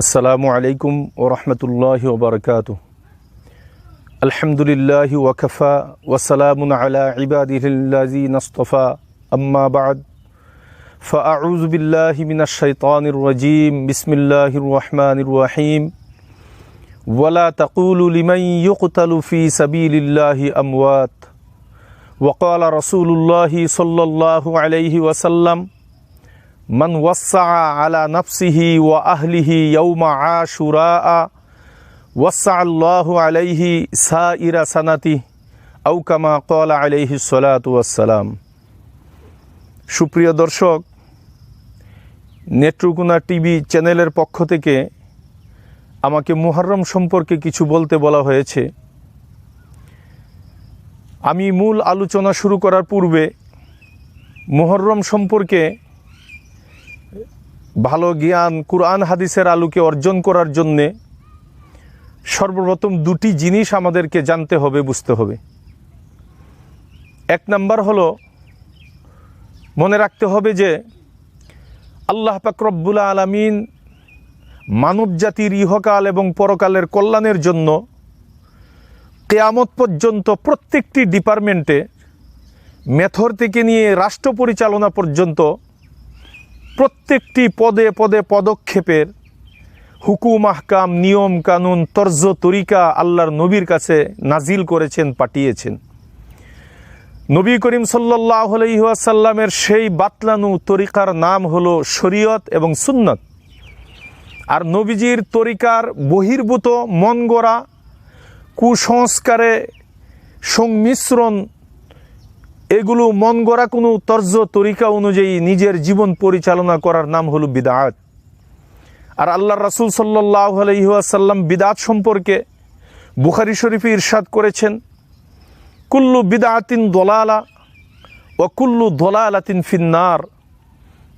আসসালামু আলাইকুম ওয়া রাহমাতুল্লাহি ওয়া বারাকাতুহু। আলহামদুলিল্লাহি ওয়া কাফা ওয়া সালামুন আলা ইবাদিহিল্লাযিনা ইসতাফা, আম্মা বা'দ, ফাআউযু বিল্লাহি মিনাশ শাইতানির রাজীম। বিসমিল্লাহির রাহমানির রাহিম। ওয়া লা তাকুলু লিমান ইউকতালু ফি সাবিলিল্লাহি আমওয়াত। ওয়া ক্বালা রাসূলুল্লাহি সাল্লাল্লাহু আলাইহি ওয়াসাল্লাম, মান ওয়াসসা আলা নাফসিহি ওয়া আহলিহি ইয়াউমা আশুরা ওয়াসসা আল্লাহু আলাইহি সাইরা সানাতি আও কামা ক্বালা আলাইহিস সালাতু ওয়াসসালাম। সুপ্রিয় দর্শক, নেত্রকোনা টিভি চ্যানেলের পক্ষ থেকে আমাকে মুহররম সম্পর্কে কিছু বলতে বলা হয়েছে। আমি মূল আলোচনা শুরু করার পূর্বে মুহররম সম্পর্কে ভালো জ্ঞান কুরআন হাদিসের আলোকে অর্জন করার জন্যে সর্বপ্রথম দুটি জিনিস আমাদেরকে জানতে হবে, বুঝতে হবে। এক নাম্বার হলো, মনে রাখতে হবে যে আল্লাহ পাক রব্বুল আলামিন মানব জাতির ইহকাল এবং পরকালের কল্যাণের জন্য কিয়ামত পর্যন্ত প্রত্যেকটি ডিপার্টমেন্টে, মেথর থেকে নিয়ে রাষ্ট্র পরিচালনা পর্যন্ত প্রত্যেকটি পদে পদে পদক্ষেপের হুকুম, আহকাম, নিয়ম কানুন, তর্জ তরিকা আল্লাহর নবীর কাছে নাজিল করেছেন, পাঠিয়েছেন। নবী করিম সাল্লাল্লাহু আলাইহি ওয়াসাল্লামের সেই বাতলানু তরিকার নাম হলো শরীয়ত এবং সুন্নাত। আর নবীজির তরিকার বহির্ভূত মন গড়া কুসংস্কারে সংমিশ্রণ, এগুলো মন গড়া কোনো তর্জ তরিকা অনুযায়ী নিজের জীবন পরিচালনা করার নাম হলো বিদআত। আর আল্লাহর রাসূল সাল্লাল্লাহু আলাইহি ওয়াসাল্লাম বিদআত সম্পর্কে বুখারী শরীফে ইরশাদ করেছেন, কুল্লু বিদআতিন দলালা ওয়া কুল্লু দলালাতিন ফিন্নার।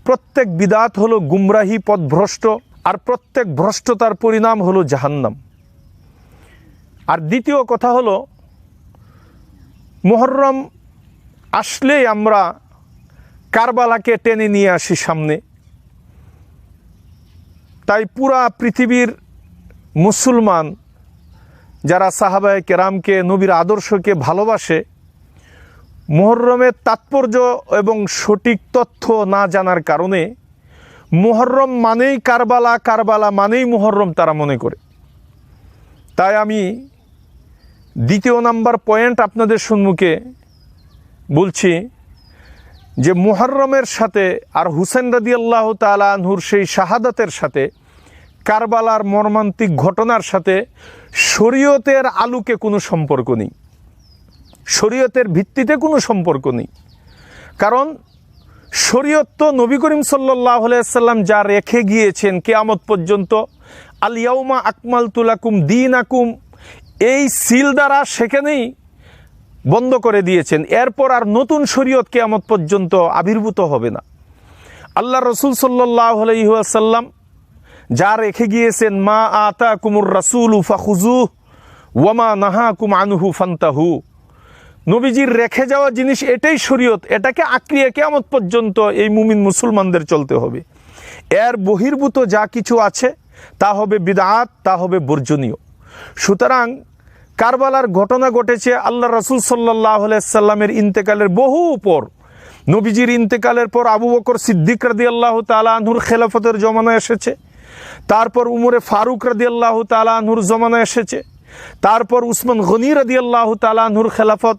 প্রত্যেক বিদআত হলো গুমরাহি, পথভ্রষ্ট, আর প্রত্যেক ভ্রষ্টতার পরিণাম হলো জাহান্নাম। আর দ্বিতীয় কথা হলো, মুহররম আসলেই আমরা কারবালাকে টেনে নিয়ে আসি সামনে। তাই পুরা পৃথিবীর মুসলমান যারা সাহাবায়ে কেরামকে, নবীর আদর্শকে ভালোবাসে, মুহররমের তাৎপর্য এবং সঠিক তথ্য না জানার কারণে মুহররম মানেই কারবালা, কারবালা মানেই মুহররম তারা মনে করে। তাই আমি দ্বিতীয় নাম্বার পয়েন্ট আপনাদের সম্মুখে বলছি যে মুহররমের সাথে আর হুসেন রাদিয়াল্লাহু তাআলা আনহুর সেই শাহাদাতের সাথে, কারবালার মর্মান্তিক ঘটনার সাথে শরীয়তের আলোকে কোনো সম্পর্ক নেই, শরীয়তের ভিত্তিতে কোনো সম্পর্ক নেই। কারণ শরীয়ত তো নবী করিম সাল্লাল্লাহু আলাইহি ওয়াসাল্লাম যা রেখে গিয়েছেন কিয়ামত পর্যন্ত, আল ইয়াউমা আকমালতু লাকুম দীনাকুম, এই সিল দ্বারা সেখানেই বন্ধ করে দিয়েছেন। এরপর আর নতুন শরীয়ত কিয়ামত পর্যন্ত আবির্ভূত হবে না। আল্লাহ রাসূল সাল্লাল্লাহু আলাইহি ওয়াসাল্লাম যা রেখে গিয়েছেন, মা আতাকুমুর রাসূলু ফাখুযুহু ওয়া মা নাহাকুম আনহু ফান্তাহু, নবীজির রেখে যাওয়া জিনিস এটাই শরীয়ত, এটাকে আঁকড়িয়ে কিয়ামত পর্যন্ত এই মুমিন মুসলমানদের চলতে হবে। এর বহির্ভূত যা কিছু আছে তা হবে বিদআত, তা হবে বর্জনীয়। সুতরাং কারবালার ঘটনা ঘটেছে আল্লাহ রাসূল সাল্লাল্লাহু আলাইহি সাল্লামের ইন্তেকালের বহু পর। নবীজির ইন্তেকালের পর আবু বকর সিদ্দিক রাদিয়াল্লাহু তাআলা আনহুর খেলাফতের জমানা এসেছে, তারপর উমরে ফারুক রাদিয়াল্লাহু তাআলা আনহুর জমানা এসেছে, তারপর উসমান গনি রাদিয়াল্লাহু তাআলা আনহুর খেলাফত,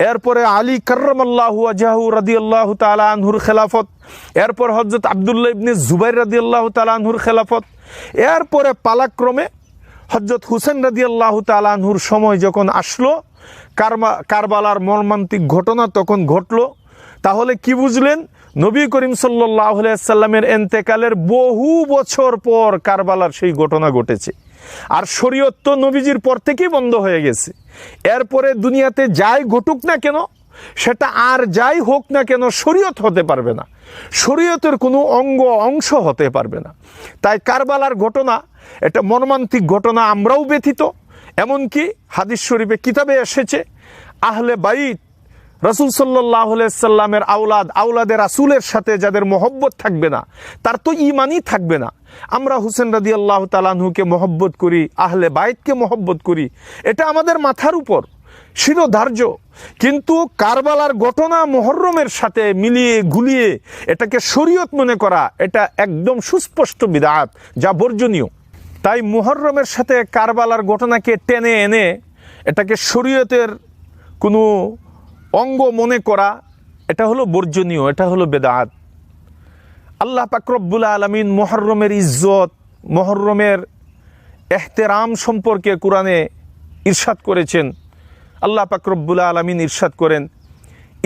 এরপরে আলী কাররামাল্লাহু ওয়াজহাহু রাদিয়াল্লাহু তাআলা আনহুর খেলাফত, এরপর হযরত আব্দুল্লাহ ইবনে জুবাইর রাদিয়াল্লাহু তাআলা আনহুর খেলাফত, এরপরে পালাক্রমে হযরত হুসেন রাদিয়াল্লাহু তাআলা আনহুর সময় যখন আসলো, কারবালার মর্মান্তিক ঘটনা তখন ঘটলো। তাহলে কি বুঝলেন? নবী করিম সাল্লাল্লাহু আলাইহি ওয়াসাল্লামের ইন্তেকালের বহু বছর পর কারবালার সেই ঘটনা ঘটেছে। আর শরীয়ত তো নবীজির পর থেকেই বন্ধ হয়ে গেছে। এরপরে দুনিয়াতে যাই ঘটুক না কেন, সেটা আর যাই হোক না কেন, শরীয়ত হতে পারবে না, শরীয়তের কোনো অংশ হতে পারবে না। তাই কারবালার ঘটনা এটা মর্মান্তিক ঘটনা, আমরাও ব্যথিত। এমনকি হাদিস শরীফে কিতাবে এসেছে, আহলে বাইত রাসূল সাল্লাল্লাহু আলাইহি সাল্লামের আওলাদে রাসূলের সাথে যাদের মহব্বত থাকবে না, তার তো ঈমানই থাকবে না। আমরা হোসেন রাদিয়াল্লাহু তাআলা আনহুকে মহব্বত করি, আহলে বাইতকে মহব্বত করি, এটা আমাদের মাথার উপর শিরোধার্য। কিন্তু কারবালার ঘটনা মুহররমের সাথে মিলিয়ে গুলিয়ে এটাকে শরীয়ত মনে করা, এটা একদম সুস্পষ্ট বিদআত, যা বর্জনীয়। তাই মুহররমের সাথে কারবালার ঘটনাকে টেনে এনে এটাকে শরীয়তের কোনো অঙ্গ মনে করা, এটা হলো বর্জনীয়, এটা হলো বেদাত। আল্লাহ পাক রব্বুল আলামিন মুহররমের ইজ্জত, মুহররমের এহতেরাম সম্পর্কে কোরআনে ইরশাদ করেছেন। আল্লাহ পাক রব্বুল আলামিন ইরশাদ করেন,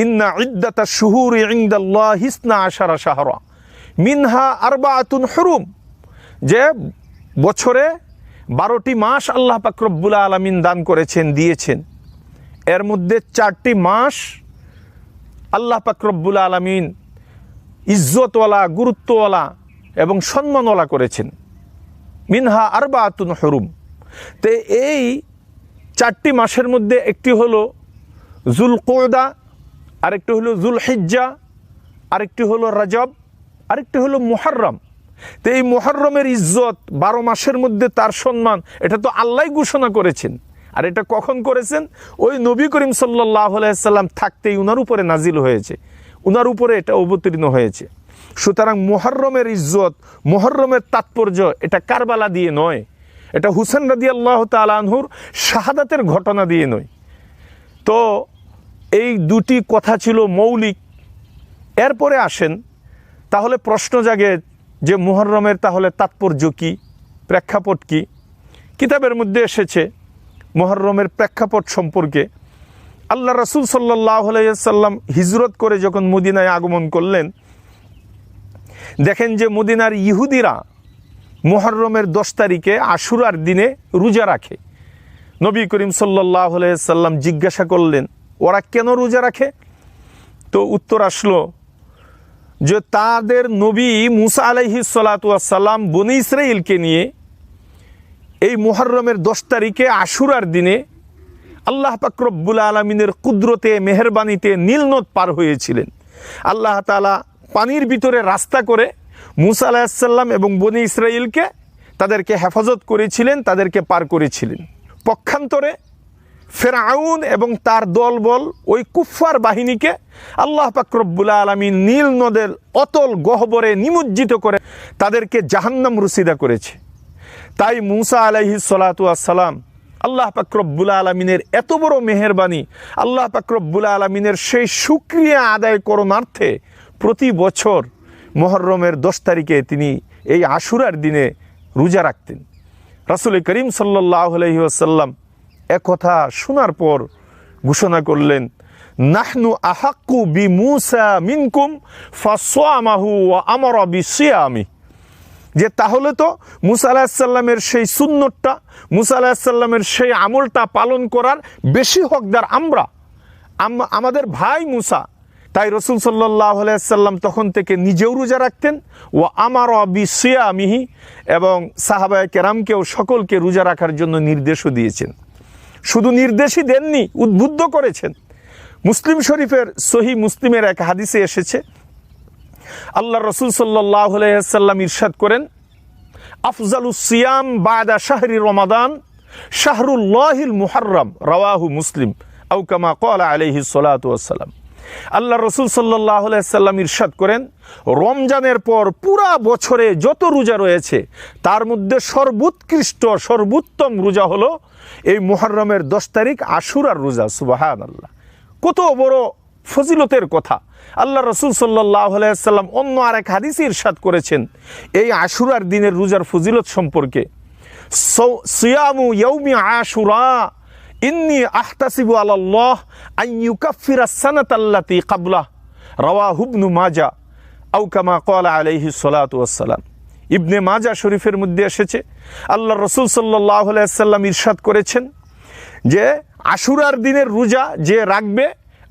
ইন্না ইদ্দাতাশ শুহুরি ইনদাল্লাহি 12 শাহরা মিনহা আরবাআতুন হুরুম, যে বছরে 12টি মাস আল্লাহ পাক রব্বুল আলামিন দান করেছেন, দিয়েছেন। এর মধ্যে 4টি মাস আল্লাহ পাক রব্বুল আলামিন ইজ্জতওয়ালা, গুরুত্বওয়ালা এবং সম্মানওয়ালা করেছেন। মিনহা আরবাআতুন হুরুম। তো এই 4টি মাসের মধ্যে একটি হলো যুলকওদা, আরেকটি হলো যুলহিজ্জা, আরেকটি হলো রজব, আরেকটি হলো মুহররম। তো এই মুহররমের ইজ্জত, 12 মাসের মধ্যে তার সম্মান, এটা তো আল্লাহই ঘোষণা করেছেন। আর এটা কখন করেছেন? ওই নবী করিম সাল্লাল্লাহু আলাইহি সাল্লাম থাকতেই উনার উপরে নাজিল হয়েছে, উনার উপরে এটা অবতীর্ণ হয়েছে। সুতরাং মুহররমের ইজ্জত, মুহররমের তাৎপর্য, এটা কারবালা দিয়ে নয়, এটা হুসেন রাদিয়াল্লাহু তাআলা আনহুর শাহাদাতের ঘটনা দিয়ে নয়। তো এই দুটি কথা ছিল মৌলিক। এরপরে আসেন, তাহলে প্রশ্ন জাগে যে মুহররমের তাহলে তাৎপর্য কি, প্রেক্ষাপট কি? কিতাবের মধ্যে এসেছে মুহররমের প্রেক্ষাপট সম্পর্কে। আল্লাহ রাসূল সাল্লাল্লাহু আলাইহি সাল্লাম হিজরত করে যখন মদিনায় আগমন করলেন, দেখেন যে মদিনার ইহুদিরা মুহররমের 10 তারিখে আশুরার দিনে রোজা রাখে। নবী করিম সাল্লাল্লাহু আলাইহি সাল্লাম জিজ্ঞাসা করলেন, ওরা কেন রোজা রাখে? তো উত্তর আসলো যে তাদের নবী মুসা আলাইহিস সালাতু ওয়াস সালাম বনী ইসরাইলকে নিয়ে এই মুহররমের 10 তারিখে আশুরার দিনে আল্লাহ পাক রব্বুল আলামিনের কুদরতে, মেহেরবানিতে নীল নদ পার হয়েছিলেন। আল্লাহ তাআলা পানির ভিতরে রাস্তা করে মুসা আলাইহিস সালাম এবং বনী ইসরাইলকে তাদেরকে হেফাজত করেছিলেন, তাদেরকে পার করেছিলেন। পক্ষান্তরে ফেরাউন এবং তার দলবল, ওই কুফফার বাহিনীকে আল্লাহ পাক রব্বুল আলামিন নীল নদের অতল গহ্বরে নিমজ্জিত করে তাদেরকে জাহান্নাম রুসিদা করেছে। তাই মুসা আলাইহিস সালাতু ওয়াস সালাম আল্লাহ পাক রব্বুল আলামিনের এত বড় মেহেরবানি, আল্লাহ পাক রব্বুল আলামিনের সেই শুকরিয়া আদায় করণার্থে প্রতি বছর মুহররমের 10 তারিখে তিনি এই আশুরার দিনে রোজা রাখতেন। রাসূল করিম সাল্লাল্লাহু আলাইহি ওয়াসাল্লাম একথা শোনার পর ঘোষণা করলেন, নাহনু আহাক্কু বিমূসা মিনকুম ফাসামাহু ওয়া আমারা বিসিয়ামি, যে তাহলে তো মুসা আলাইহিস সালামের সেই সুন্নতটা, মুসা আলাইহিস সালামের সেই আমলটা পালন করার বেশি হকদার আমরা, আমাদের ভাই মুসা। তাই রাসূল সাল্লাল্লাহু আলাইহি সাল্লাম তখন থেকে নিজেও রোজা রাখতেন, ওয়া আমারা বিসিয়ামিহি, এবং সাহাবায়ে কেরামকেও সকলকে রোজা রাখার জন্য নির্দেশও দিয়েছেন। শুধু নির্দেশই দেননি, উদ্বুদ্ধ করেছেন। মুসলিম শরীফের সহিহ মুসলিমের এক হাদিসে এসেছে, আল্লাহ রাসূল সাল্লাল্লাহু আলাইহি সাল্লাম ইরশাদ করেন, আফজালুস সিয়াম বাদা শাহরি রমাদান শাহরুল্লাহিল মুহররম, রাওয়াহু মুসলিম, আও কামা ক্বালা আলাইহিস সালাতু ওয়াস সালাম। আল্লাহ রাসূল সাল্লাল্লাহু আলাইহি সাল্লাম ইরশাদ করেন, রমজানের পর পুরা বছরে যত রোজা রয়েছে তার মধ্যে সর্বোৎকৃষ্ট, সর্বোত্তম রোজা হলো এই মুহররমের 10 তারিখ আশুরার রোজা। সুবহানাল্লাহ, কত বড় ফজিলতের কথা। আল্লাহ রাসূল সাল্লাল্লাহু আলাইহি সাল্লাম অন্য আরেক হাদিসে ইরশাদ করেছেন এই আশুরার দিনের রোজার ফজিলত সম্পর্কে, সিয়ামু ইয়াউমি আশুরা ইন্নী আহতাসিবু আলাল্লাহ আন ইউকাফিরা সানাতাল্লাতী ক্বাবলাহ, রাওয়াহু ইবনু মাজাহ, আও কামা ক্বালা আলাইহিস সালাতু ওয়াস সালাম। ইবনে মাজাহ শরীফের মধ্যে এসেছে, আল্লাহ রাসূল সাল্লাল্লাহু আলাইহি সাল্লাম ইরশাদ করেছেন যে আশুরার দিনের রোজা যে রাখবে,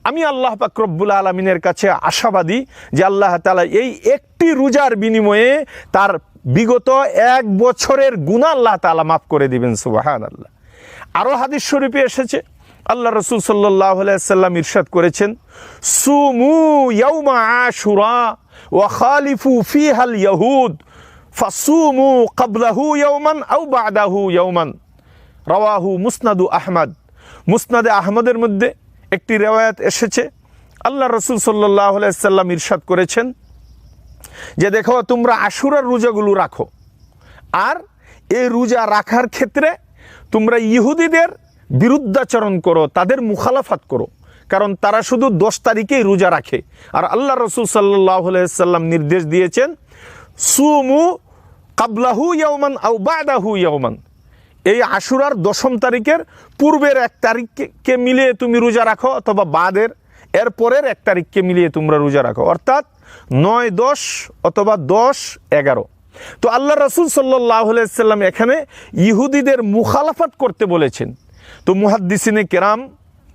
আমি আল্লাহ পাক রব্বুল আলামিনের কাছে আশাবাদী যে আল্লাহ তাআলা এই একটি রোজার বিনিময়ে তার বিগত 1 বছরের গুনাহ আল্লাহ তাআলা মাফ করে দিবেন। সুবহানাল্লাহ। আরও হাদিস শরীফে এসেছে, আল্লাহ রসুল সাল্লাল্লাহু আলাইহি ওয়াসাল্লাম ইরশাদ করেছেন, সুমু ইয়াউমা আশুরা ওয়া খালিফু ফিহাল ইয়াহুদ ফাসুমু ক্বাবলাহু ইয়াওমান আও বা'দাহু ইয়াওমান। রাওয়াহু মুসনাদু আহমদ। মুসনাদে আহমদের মধ্যে একটি রিওয়ায়াত এসেছে, আল্লাহ রসুল সাল্লাল্লাহু আলাইহি ওয়াসাল্লাম ইরশাদ করেছেন যে দেখো, তোমরা আশুরার রোজাগুলো রাখো, আর এই রোজা রাখার ক্ষেত্রে তোমরা ইহুদিদের বিরুদ্ধাচরণ করো, তাদের মুখালাফাত করো, কারণ তারা শুধু 10 তারিখেই রোজা রাখে। আর আল্লাহ রসুল সাল্লাল্লাহু আলাইহি ওয়াসাল্লাম নির্দেশ দিয়েছেন, সুমু ক্বাবলাহু ইয়াওমান আও বা'দাহু ইয়াওমান। এই আশুরার 10ম তারিখের পূর্বের 1 তারিখকে মিলিয়ে তুমি রোজা রাখো, অথবা বাদের এর পরের 1 তারিখকে মিলিয়ে তোমরা রোজা রাখো, অর্থাৎ 9, 10 অথবা 10, 11। তো আল্লাহ রসুল সাল্লাল্লাহু আলাইহি ওয়াসাল্লাম এখানে ইহুদিদের মুখালাফাত করতে বলেছেন। তো মুহাদ্দিসিনে কেরাম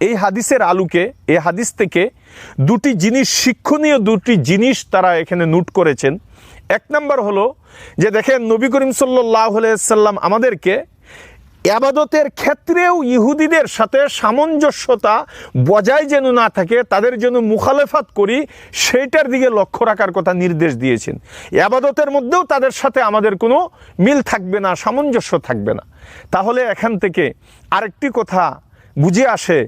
এই হাদিসের আলোকে, এই হাদিস থেকে শিক্ষণীয় দুটি জিনিস তারা এখানে নোট করেছেন। 1 নম্বর হলো যে দেখেন, নবী করিম সাল্লাল্লাহু আলাইহি ওয়াসাল্লাম আমাদেরকে ইবাদতের ক্ষেত্রেও ইহুদিদের সাথে সামঞ্জস্যতা বজায় যেন না থাকে, তাদের জন্য মুখালেফাত করি, সেইটার দিকে লক্ষ্য রাখার কথা নির্দেশ দিয়েছেন। ইবাদতের মধ্যেও তাদের সাথে আমাদের কোনো মিল থাকবে না, সামঞ্জস্য থাকবে না। তাহলে এখান থেকে আরেকটি কথা বুঝে আসে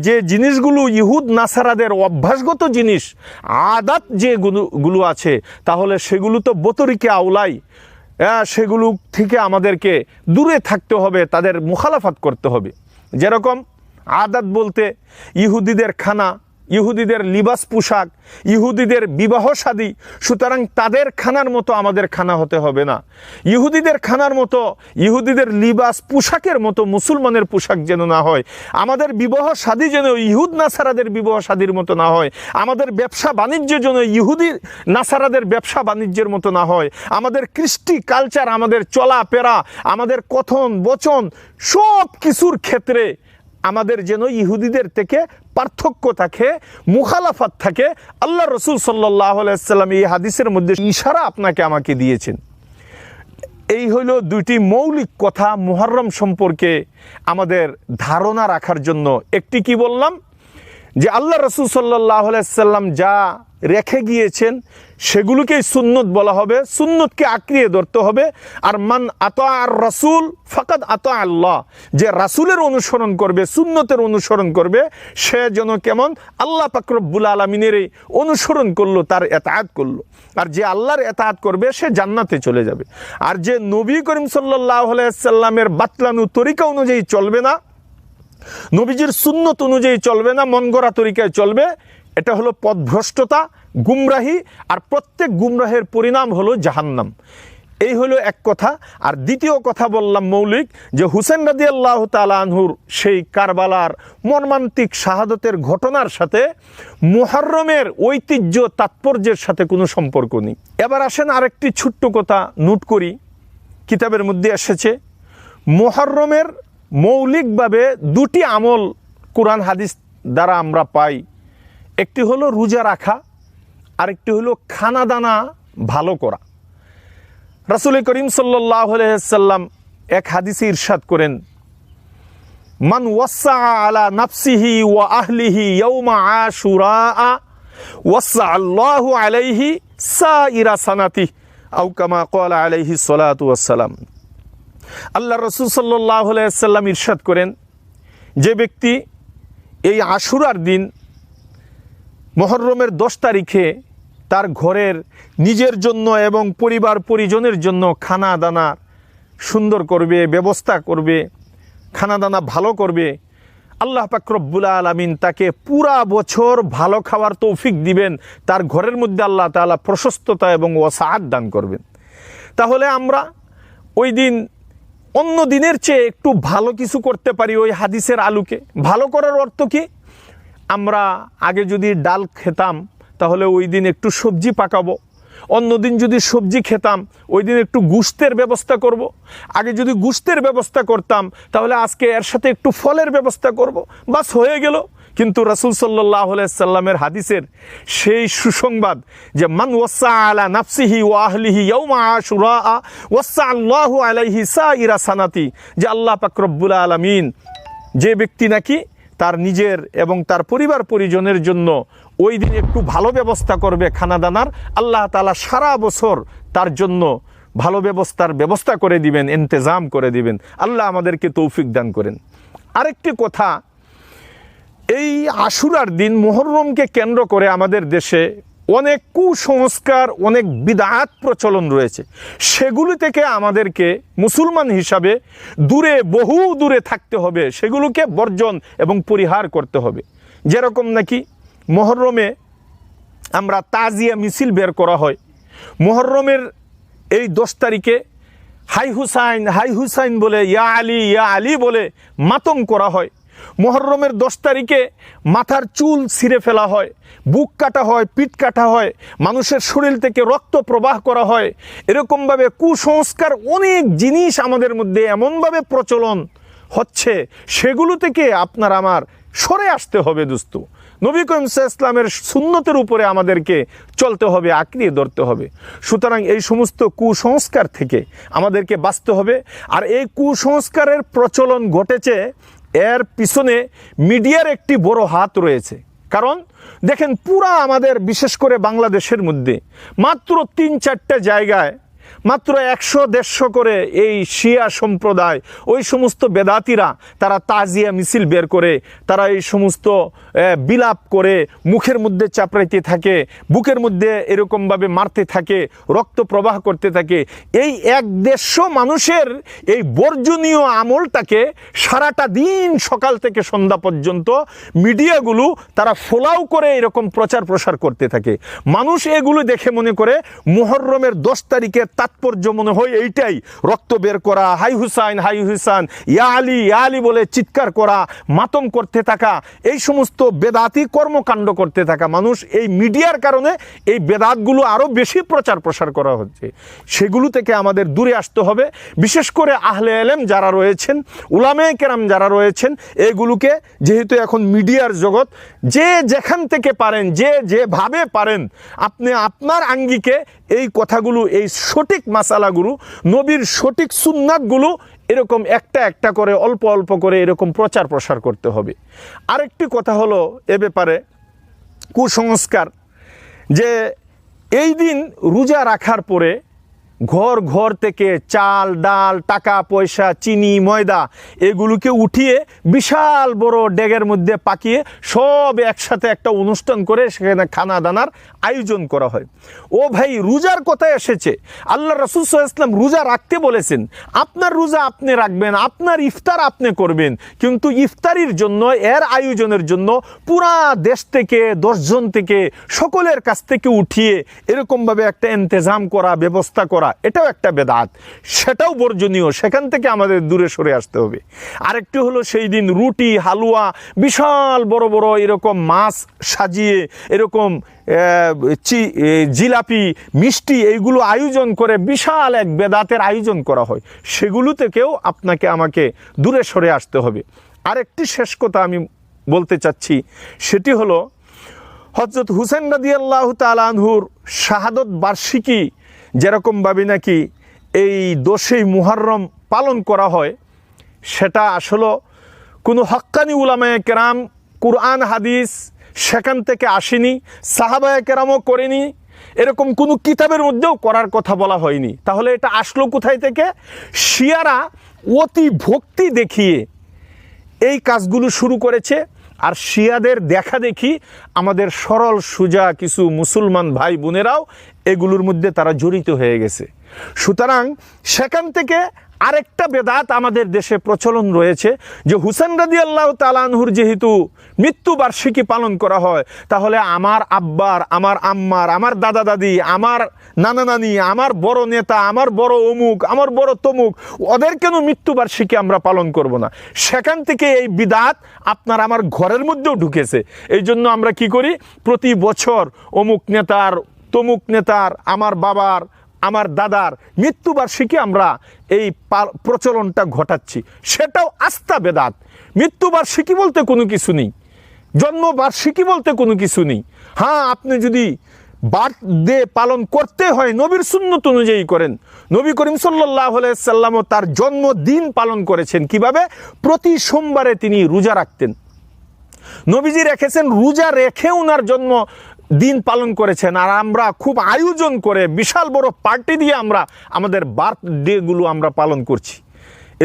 যে জিনিসগুলো ইহুদ নাসারাদের অভ্যাসগত জিনিস, আদাত যেগুলো আছে, তাহলে সেগুলো তো বতরিকে আউলাই, সেগুলো থেকে আমাদেরকে দূরে থাকতে হবে, তাদের মুখালাফাত করতে হবে। যেরকম আদাত বলতে ইহুদিদের খানা, ইহুদিদের লিবাস পোশাক, ইহুদিদের বিবাহ শাদী, সুতরাং তাদের খানার মতো আমাদের খানা হতে হবে না। ইহুদিদের খানার মতো, ইহুদিদের লিবাস পোশাকের মতো মুসলমানের পোশাক যেন না হয়। আমাদের বিবাহ শাদী যেন ইহুদ নাসারাদের বিবাহ শাদীর মতো না হয়। আমাদের ব্যবসা বাণিজ্য যেন ইহুদি নাসারাদের ব্যবসা বাণিজ্যের মতো না হয়। আমাদের কৃষ্টি কালচার, আমাদের চলাফেরা, আমাদের কথন বচন, সব কিছুর ক্ষেত্রে আমাদের যেন ইহুদিদের থেকে পার্থক্য থাকে, মুখালাফাত থাকে। আল্লাহ রসুল সাল্লাল্লাহু আলাইহি ওয়াসাল্লাম এই হাদিসের মধ্যে ইশারা আপনাকে আমাকে দিয়েছেন। এই হলো 2টি মৌলিক কথা মুহররম সম্পর্কে আমাদের ধারণা রাখার জন্য। একটি কি বললাম, যে আল্লাহ রসুল সাল্লাল্লাহু আলাইহি ওয়াসাল্লাম যা রেখে গিয়েছেন সেগুলোকেই সুন্নত বলা হবে, সুন্নতকে আঁকড়িয়ে ধরতে হবে। আর মান আতা আর রাসূল ফাকাদ আতা আল্লাহ, যে রাসূলের অনুসরণ করবে, সুন্নতের অনুসরণ করবে, সে যেন কেমন আল্লাহ পাক রব্বুল আলামিনের অনুসরণ করলো, তার এতাআত করলো। আর যে আল্লাহর এতাআত করবে সে জান্নাতে চলে যাবে। আর যে নবী করিম সাল্লাল্লাহু আলাইহি ওয়াসাল্লামের বাতলানো তরিকা অনুযায়ী চলবে না, নবীজির সুন্নত অনুযায়ী চলবে না, মন গড়া তরিকায় চলবে, এটা হলো পথভ্রষ্টতা, গুমরাহি। আর প্রত্যেক গুমরাহের পরিণাম হলো জাহান্নাম। এই হলো এক কথা। আর দ্বিতীয় কথা বললাম মৌলিক, যে হুসেন রাদিয়াল্লাহু তাআলা আনহুর সেই কারবালার মর্মান্তিক শাহাদতের ঘটনার সাথে মুহররমের ঐতিহ্য তাৎপর্যের সাথে কোনো সম্পর্ক নেই। এবার আসেন আরেকটি ছোট্ট কথা নোট করি। কিতাবের মধ্যে এসেছে মুহররমের মৌলিকভাবে 2টি আমল কোরআন হাদিস দ্বারা আমরা পাই। একটি হলো রোজা রাখা, আরেকটি হলো খানা দানা ভালো করা। রাসূল করিম সাল্লাল্লাহু আলাইহি ওয়াসাল্লাম এক হাদিসে ইরশাদ করেন, মান ওয়াসা আলা নাফসিহি ওয়া আহলিহি ইয়াউমা আশুরা ওয়াসা আল্লাহু আলাইহি সাইরা সানাতিহি আও কামা ক্বালা আলাইহি সালাতু ওয়াসসালাম। আল্লাহ রাসূল সাল্লাল্লাহু আলাইহি ওয়াসাল্লাম ইরশাদ করেন, যে ব্যক্তি এই আশুরার দিন মুহররমের 10 তারিখে তার ঘরের নিজের জন্য এবং পরিবার পরিজনের জন্য খানা দানা সুন্দর করবে, ব্যবস্থা করবে, খানা দানা ভালো করবে, আল্লাহ পাক রব্বুল আলামিন তাকে পুরা বছর ভালো খাওয়ার তৌফিক দিবেন। তার ঘরের মধ্যে আল্লাহ তাআলা প্রশস্ততা এবং ওয়াসাআত দান করবেন। তাহলে আমরা ওই দিন অন্য দিনের চেয়ে একটু ভালো কিছু করতে পারি ওই হাদিসের আলোকে। ভালো করার অর্থ কি? আমরা আগে যদি ডাল খেতাম তাহলে ওই দিন একটু সবজি পাকাবো, অন্য দিন যদি সবজি খেতাম ওই দিন একটু গোশতের ব্যবস্থা করব। আগে যদি গোশতের ব্যবস্থা করতাম তাহলে আজকে এর সাথে একটু ফলের ব্যবস্থা করব, বাস হয়ে গেল। কিন্তু রাসূল সাল্লাল্লাহু আলাইহি সাল্লামের হাদিসের সেই সুসংবাদ যে মান ওয়াসা আলা নাফসিহি ওয়া আহলিহি ইয়াউমা আশুরা ওয়াসা আল্লাহু আলাইহি সাইরা সানাতি, যে আল্লাহ পাক রব্বুল আলামিন যে ব্যক্তি নাকি তার নিজের এবং তার পরিবার পরিজনের জন্য ওই দিন একটু ভালো ব্যবস্থা করবে খানা দানার, আল্লাহ তাআলা সারা বছর তার জন্য ভালো ব্যবস্থা করে দিবেন, ইন্তজাম করে দিবেন। আল্লাহ আমাদেরকে তৌফিক দান করেন। আরেকটি কথা, এই আশুরার দিন মুহররমকে কেন্দ্র করে আমাদের দেশে অনেক কুসংস্কার, অনেক বিদআত প্রচলন রয়েছে। সেগুলি থেকে আমাদেরকে মুসলমান হিসাবে বহু দূরে থাকতে হবে, সেগুলোকে বর্জন এবং পরিহার করতে হবে। যেরকম নাকি মুহররমে আমরা তাজিয়া মিছিল বের করা হয়, মুহররমের এই 10 তারিখে হাই হুসাইন বলে, ইয়া আলী বলে মাতম করা হয়। মুহররমের 10 তারিখে মাথার চুল ছিঁড়ে ফেলা হয়, বুক কাটা হয়, পিঠ কাটা হয়, মানুষের শরীর থেকে রক্ত প্রবাহ করা হয়। এরকমভাবে কুসংস্কার অনেক জিনিস আমাদের মধ্যে এমনভাবে প্রচলন হচ্ছে, সেগুলো থেকে আপনার আমার সরে আসতে হবে দোস্ত। নবী করিম সাল্লাল্লাহু আলাইহি ওয়াসাল্লামের সুন্নতের উপরে আমাদেরকে চলতে হবে, আঁকড়িয়ে ধরতে হবে। সুতরাং এই সমস্ত কুসংস্কার থেকে আমাদেরকে বাঁচতে হবে। আর এই কুসংস্কারের প্রচলন ঘটেছে, এর পিছনে মিডিয়ার একটি বড় হাত রয়েছে। কারণ দেখেন, পুরা আমাদের বিশেষ করে বাংলাদেশের মধ্যে মাত্র 3-4টা জায়গায় মাত্র 100-150 করে এই শিয়া সম্প্রদায়, ওই সমস্ত বেদাতিরা তারা তাজিয়া মিছিল বের করে, তারা এই সমস্ত বিলাপ করে, মুখের মধ্যে চাপড়াইতে থাকে, বুকের মধ্যে এরকমভাবে মারতে থাকে, রক্ত প্রবাহ করতে থাকে। এই 150 মানুষের এই বর্জনীয় আমলটাকে সারাটা দিন সকাল থেকে সন্ধ্যা পর্যন্ত মিডিয়াগুলো তারা ফলাও করে এরকম প্রচার প্রসার করতে থাকে। মানুষ এগুলো দেখে মনে করে মুহররমের 10 তারিখের তাৎপর্য মনে হয় এইটাই, রক্ত বের করা, হাই হুসাইন ইয়া আলী বলে চিৎকার করা, মাতম করতে থাকা, এই সমস্ত বেদাতি কর্মকাণ্ড করতে থাকা। মানুষ এই মিডিয়ার কারণে এই বেদাতগুলো আরও বেশি প্রচার প্রসার করা হচ্ছে। সেগুলো থেকে আমাদের দূরে আসতে হবে। বিশেষ করে আহলে ইলম যারা রয়েছেন, উলামায়ে কেরাম যারা রয়েছেন, এগুলোকে যেহেতু এখন মিডিয়ার জগৎ, যে যেখান থেকে পারেন, যে যেভাবে পারেন, আপনি আপনার আঙ্গিকে এই কথাগুলো, এই সঠিক মাসালাগুলো, নবীর সঠিক সুন্নাতগুলো এরকম একটা একটা করে অল্প অল্প করে এরকম প্রচার প্রসার করতে হবে। আরেকটি কথা হলো এ ব্যাপারে কুসংস্কার, যে এই দিন রোজা রাখার পরে ঘর থেকে চাল, ডাল, টাকা পয়সা, চিনি, ময়দা এগুলোকে উঠিয়ে বিশাল বড় ডেগের মধ্যে পাকিয়ে সব একসাথে একটা অনুষ্ঠান করে সেখানে খানা দানার আয়োজন করা হয়। ও ভাই, রোজার কথা এসেছে, আল্লাহ রাসূল সাল্লাল্লাহু আলাইহি ওয়াসাল্লাম রোজা রাখতে বলেছেন। আপনার রোজা আপনি রাখবেন, আপনার ইফতার আপনি করবেন, কিন্তু ইফতারির জন্য, এর আয়োজনের জন্য পুরা দেশ থেকে 10 জন থেকে সকলের কাছ থেকে উঠিয়ে এরকমভাবে একটা ইন্তজাম করা, ব্যবস্থা করা, এটাও একটা বেদাত, সেটাও বর্জনীয়। সেখান থেকে আমাদের দূরে সরে আসতে হবে। আরেকটি হলো সেই দিন রুটি, হালুয়া, বিশাল বড় বড় এরকম মাছ সাজিয়ে, এরকম জিলাপি, মিষ্টি এইগুলো আয়োজন করে বিশাল এক বেদাতের আয়োজন করা হয়। সেগুলো থেকেও আপনাকে আমাকে দূরে সরে আসতে হবে। আরেকটি শেষ কথা আমি বলতে চাচ্ছি, সেটি হলো হযরত হুসাইন রাদিয়াল্লাহু তাআলা আনহুর শাহাদত বার্ষিকী যেরকমভাবে নাকি এই 10ই মুহররম পালন করা হয়, সেটা আসলে কোনো হক্কানি উলামায়ে কেরাম, কুরআন হাদিস সেখান থেকে আসেনি, সাহাবায়ে কেরামও করেনি, এরকম কোনো কিতাবের মধ্যেও করার কথা বলা হয়নি। তাহলে এটা আসলো কোথায় থেকে? শিয়ারা অতি ভক্তি দেখিয়ে এই কাজগুলো শুরু করেছে। আর শিয়াদের দেখা দেখি আমাদের সরল সোজা কিছু মুসলমান ভাই বোনেরাও এগুলোর মধ্যে তারা জড়িত হয়ে গেছে। সুতরাং সেখান থেকে আরেকটা বেদাত আমাদের দেশে প্রচলন রয়েছে, যে হুসাইন রাদিয়াল্লাহু তাআলা আনহুর যেহেতু মৃত্যুবার্ষিকী পালন করা হয়, তাহলে আমার আব্বার, আমার আম্মার, আমার দাদা দাদি, আমার নানা নানি, আমার বড় নেতা, আমার বড় অমুক, আমার বড় তমুক, ওদের কেন মৃত্যুবার্ষিকী আমরা পালন করব না? সেখান থেকে এই বিদাত আপনার আমার ঘরের মধ্যেও ঢুকেছে। এই জন্য আমরা কি করি, প্রতি বছর অমুক নেতার, তমুক নেতার, আমার বাবার, আমার দাদার মৃত্যুবার্ষিকী আমরা এই প্রচলনটা ঘটাচ্ছি। সেটাও আস্থা বেদাত। মৃত্যুবার্ষিকী বলতে কোনো কিছু নেই, জন্মবার্ষিকী বলতে কোনো কিছু নেই। হ্যাঁ, আপনি যদি বার্থডে পালন করতে হয় নবীর সুন্নত অনুযায়ী করেন। নবী করিম সাল্লাল্লাহু আলাইহি ওয়াসাল্লামও তার জন্মদিন পালন করেছেন কিভাবে? প্রতি সোমবারে তিনি রোজা রাখতেন। নবীজি রেখেছেন, রোজা রেখে ওনার জন্ম দিন পালন করেছেন। আর আমরা খুব আয়োজন করে বিশাল বড় পার্টি দিয়ে আমরা আমাদের বার্থডেগুলো আমরা পালন করছি।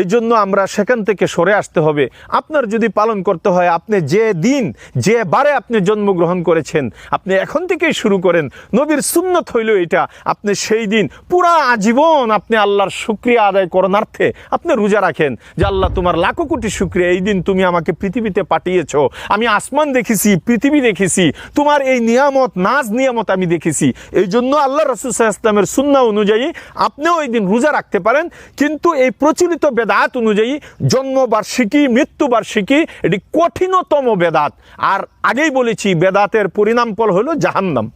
এই জন্য আমরা সেখান থেকে সরে আসতে হবে। আপনার যদি পালন করতে হয়, আপনি যে দিন যে বারে আপনি জন্মগ্রহণ করেছেন, আপনি এখন থেকেই শুরু করেন। নবীর সুন্নত হইল এটা, আপনি সেই দিন পুরা আজীবন আপনি আল্লাহর শুকরিয়া আদায় করণার্থে আপনি রোজা রাখেন, যে আল্লাহ তোমার লাখো কোটি শুকরিয়া, এই দিন তুমি আমাকে পৃথিবীতে পাঠিয়েছো, আমি আসমান দেখেছি, পৃথিবী দেখেছি, তোমার এই নিয়ামত নাজ নিয়ামত আমি দেখেছি। এই জন্য আল্লাহ রাসূল সাল্লাল্লাহু আলাইহি ওয়াসাল্লামের সুন্নাহ অনুযায়ী আপনিও এই দিন রোজা রাখতে পারেন। কিন্তু এই প্রচলিত বেদাত অনুযায়ী জন্মবার্ষিকী, মৃত্যুবার্ষিকী এটি কঠিনতম বেদাত। আর আগেই বলেছি, বেদাতের পরিণাম ফল হলো জাহান্নাম।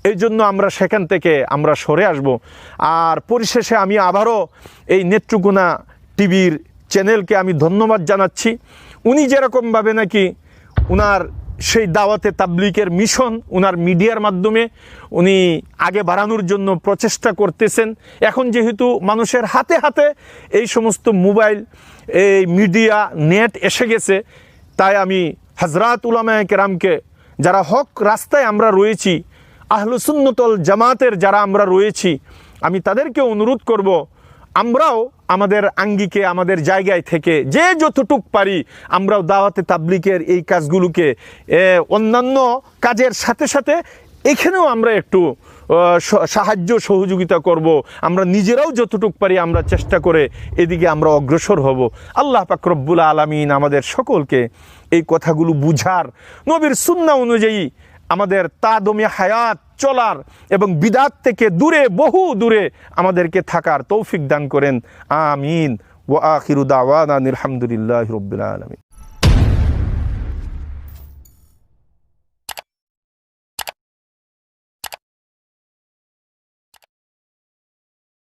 এই জন্য আমরা সেখান থেকে আমরা সরে আসব। আর পরিশেষে আমি আবারও এই নেত্রকোনা টিভির চ্যানেলকে আমি ধন্যবাদ জানাচ্ছি। উনি যেরকমভাবে নাকি উনার সেই দাওয়াতে তাবলীগের মিশন উনার মিডিয়ার মাধ্যমে উনি আগে বাড়ানোর জন্য প্রচেষ্টা করতেছেন। এখন যেহেতু মানুষের হাতে হাতে এই সমস্ত মোবাইল, এই মিডিয়া, নেট এসে গেছে, তাই আমি হযরত উলামায়ে কেরামকে, যারা হক রাস্তায় আমরা রয়েছি, আহলুস সুন্নাত ওয়াল জামাতের যারা আমরা রয়েছি, আমি তাদেরকে অনুরোধ করব, আমরাও আমাদের আঙ্গিকে, আমাদের জায়গায় থেকে যে যতটুক পারি আমরাও দাওয়াতে তাবলীগের এই কাজগুলোকে অন্যান্য কাজের সাথে সাথে এখানেও আমরা একটু সাহায্য সহযোগিতা করব। আমরা নিজেরাও যতটুক পারি আমরা চেষ্টা করে এদিকে আমরা অগ্রসর হব। আল্লাহ পাক রব্বুল আলামিন আমাদের সকলকে এই কথাগুলো বুঝার, নবীর সুন্নাহ অনুযায়ী আমাদের তাদমে হায়াত চলার এবং বিদাত থেকে দূরে, বহু দূরে আমাদেরকে থাকার তৌফিক দান করেন। আমিন। ওয়া আখিরু দাওয়ানা আলহামদুলিল্লাহি রাব্বিল আলামিন।